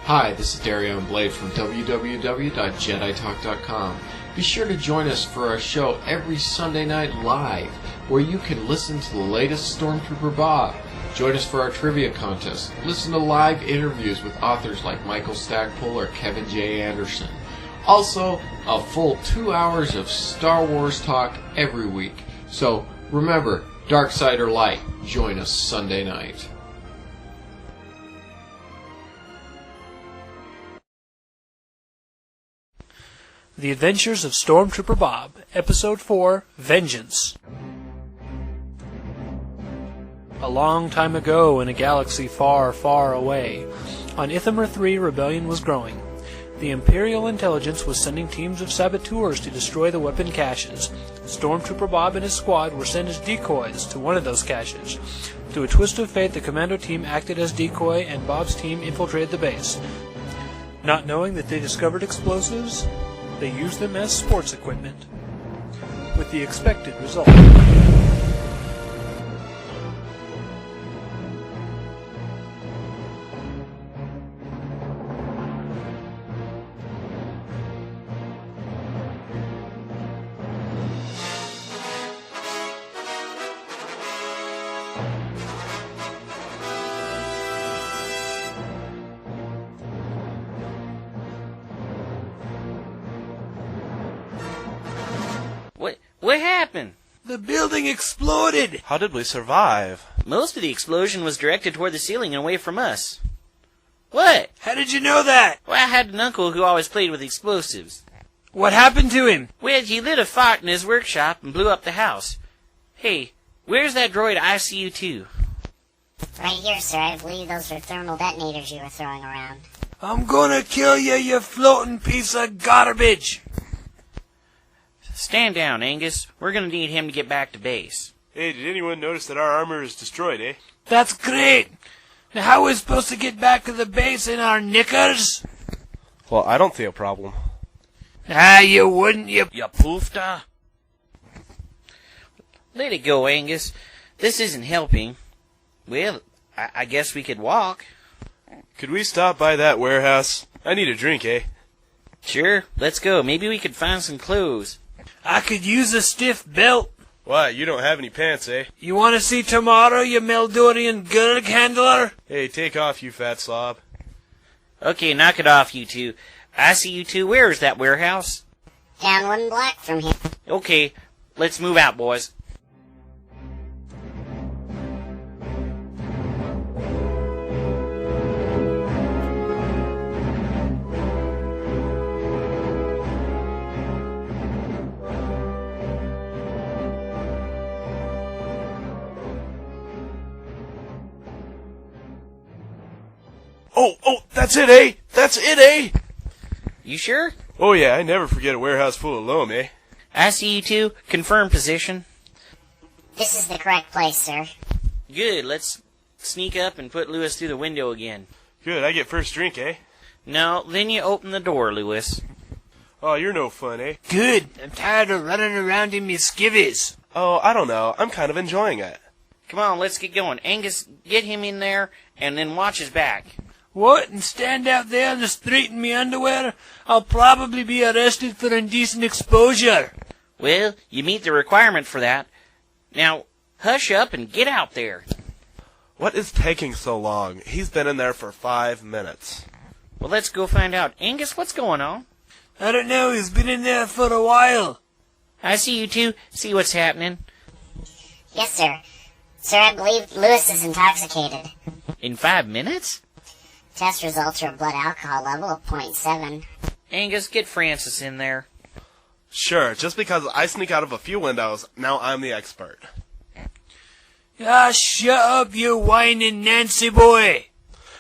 Hi, this is Dario and Blade from www.jeditalk.com. Be sure to join us for our show every Sunday night live, where you can listen to the latest Stormtrooper Bob. Join us for our trivia contest. Listen to live interviews with authors like Michael Stackpole or Kevin J. Anderson. Also, a full 2 hours of Star Wars talk every week. So, remember, dark side or light, join us Sunday night. The Adventures of Stormtrooper Bob, Episode 4, Vengeance. A long time ago in a galaxy far, far away, on Ithamar 3 rebellion was growing. The Imperial intelligence was sending teams of saboteurs to destroy the weapon caches. Stormtrooper Bob and his squad were sent as decoys to one of those caches. Through a twist of fate, the commando team acted as decoy and Bob's team infiltrated the base. Not knowing that they discovered explosives, they used them as sports equipment, with the expected result. What happened? The building exploded! How did we survive? Most of the explosion was directed toward the ceiling and away from us. What? How did you know that? Well, I had an uncle who always played with explosives. What happened to him? Well, he lit a fart in his workshop and blew up the house. Hey, where's that droid ICU-2? Right here, sir. I believe those are thermal detonators you were throwing around. I'm gonna kill you, you floating piece of garbage! Stand down, Angus. We're gonna need him to get back to base. Hey, did anyone notice that our armor is destroyed, eh? That's great! Now how are we supposed to get back to the base in our knickers? Well, I don't see a problem. Ah, you wouldn't, you poofta. Let it go, Angus. This isn't helping. Well, I guess we could walk. Could we stop by that warehouse? I need a drink, eh? Sure, let's go. Maybe we could find some clothes. I could use a stiff belt. What, you don't have any pants, eh? You want to see tomorrow, you Meldorian gurg handler? Hey, take off, you fat slob. Okay, knock it off, you two. I see you two. Where is that warehouse? Down 1 block from here. Okay, let's move out, boys. Oh, that's it, eh? That's it, eh? You sure? Oh yeah, I never forget a warehouse full of loam, eh? I see you two. Confirm position. This is the correct place, sir. Good, let's sneak up and put Lewis through the window again. Good, I get first drink, eh? No, then you open the door, Lewis. Oh, you're no fun, eh? Good. I'm tired of running around in me skivvies. Oh, I don't know. I'm kind of enjoying it. Come on, let's get going. Angus, get him in there, and then watch his back. What? And stand out there in the street in me underwear? I'll probably be arrested for indecent exposure. Well, you meet the requirement for that. Now, hush up and get out there. What is taking so long? He's been in there for 5 minutes. Well, let's go find out. Angus, what's going on? I don't know. He's been in there for a while. I see you two. See what's happening. Yes, sir. Sir, I believe Lewis is intoxicated. In 5 minutes? Test results are a blood alcohol level of 0.7. Angus, get Francis in there. Sure, just because I sneak out of a few windows, now I'm the expert. Ah, shut up, you whining Nancy boy.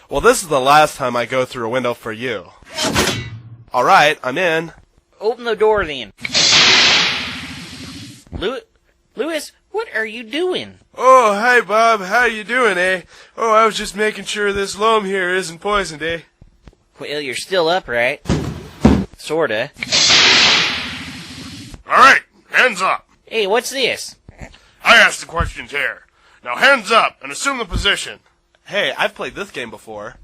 Well, this is the last time I go through a window for you. Alright, I'm in. Open the door then. Lewis, what are you doing? Oh, hi Bob, how you doing, eh? Oh, I was just making sure this loam here isn't poisoned, eh? Well, you're still up, right? Sorta. Alright, hands up. Hey, what's this? I asked the questions here. Now hands up and assume the position. Hey, I've played this game before.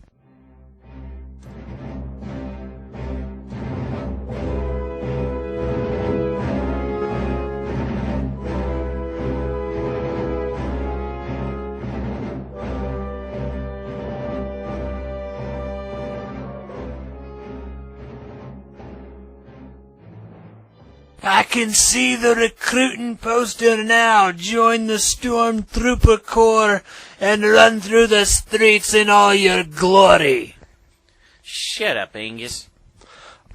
I can see the recruiting poster now. Join the Stormtrooper Corps and run through the streets in all your glory. Shut up, Angus.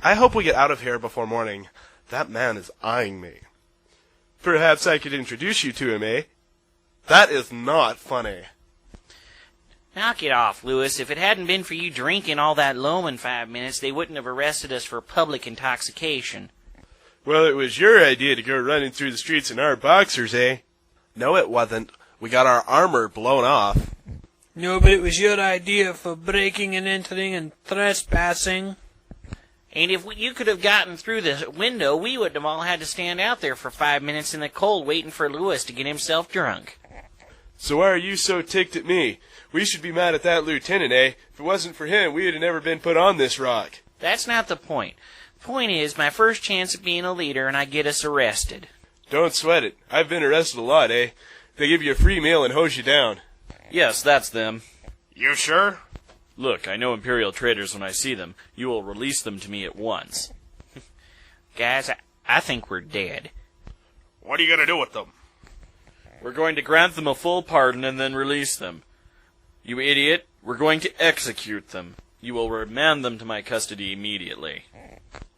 I hope we get out of here before morning. That man is eyeing me. Perhaps I could introduce you to him, eh? That is not funny. Knock it off, Lewis. If it hadn't been for you drinking all that loam in 5 minutes, they wouldn't have arrested us for public intoxication. Well, it was your idea to go running through the streets in our boxers, eh? No, it wasn't. We got our armor blown off. No, but it was your idea for breaking and entering and trespassing. And if you could have gotten through the window, we wouldn't have all had to stand out there for 5 minutes in the cold waiting for Lewis to get himself drunk. So why are you so ticked at me? We should be mad at that lieutenant, eh? If it wasn't for him, we would have never been put on this rock. That's not the point. The point is, my first chance of being a leader, and I get us arrested. Don't sweat it. I've been arrested a lot, eh? They give you a free meal and hose you down. Yes, that's them. You sure? Look, I know Imperial traitors when I see them. You will release them to me at once. Guys, I think we're dead. What are you gonna do with them? We're going to grant them a full pardon and then release them. You idiot, we're going to execute them. You will remand them to my custody immediately.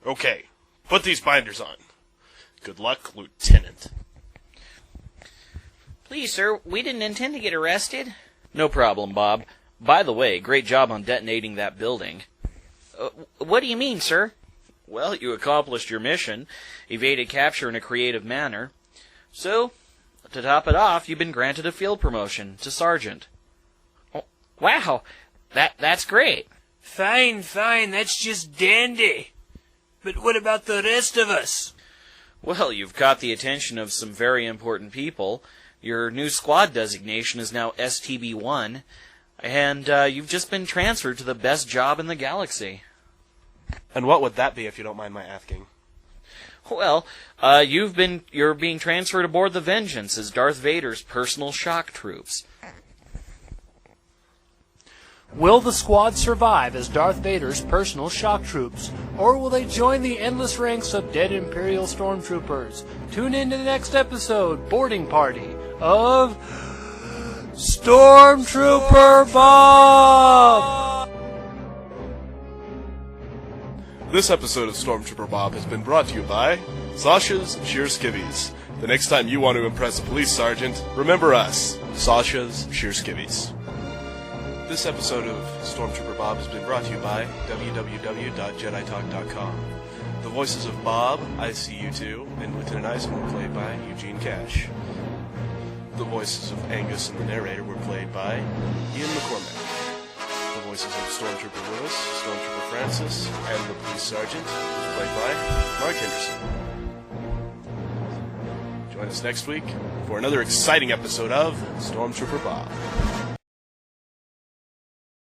Okay, put these binders on. Good luck, Lieutenant. Please, sir, we didn't intend to get arrested. No problem, Bob. By the way, great job on detonating that building. What do you mean, sir? Well, you accomplished your mission, evaded capture in a creative manner. So, to top it off, you've been granted a field promotion to sergeant. Oh, wow, that's great. Fine, that's just dandy. But what about the rest of us? Well, you've caught the attention of some very important people. Your new squad designation is now STB-1, and you've just been transferred to the best job in the galaxy. And what would that be, if you don't mind my asking? Well, you're being transferred aboard the Vengence as Darth Vader's personal shock troops. Will the squad survive as Darth Vader's personal shock troops, or will they join the endless ranks of dead Imperial stormtroopers? Tune in to the next episode, Boarding Party, of Stormtrooper Bob! This episode of Stormtrooper Bob has been brought to you by Sasha's Sheer Skivvies. The next time you want to impress a police sergeant, remember us, Sasha's Sheer Skivvies. This episode of Stormtrooper Bob has been brought to you by www.jeditalk.com. The voices of Bob, ICU2, and Lieutenant Eisen were played by Eugene Cash. The voices of Angus and the narrator were played by Ian McCormick. The voices of Stormtrooper Lewis, Stormtrooper Francis, and the police sergeant was played by Mark Henderson. Join us next week for another exciting episode of Stormtrooper Bob.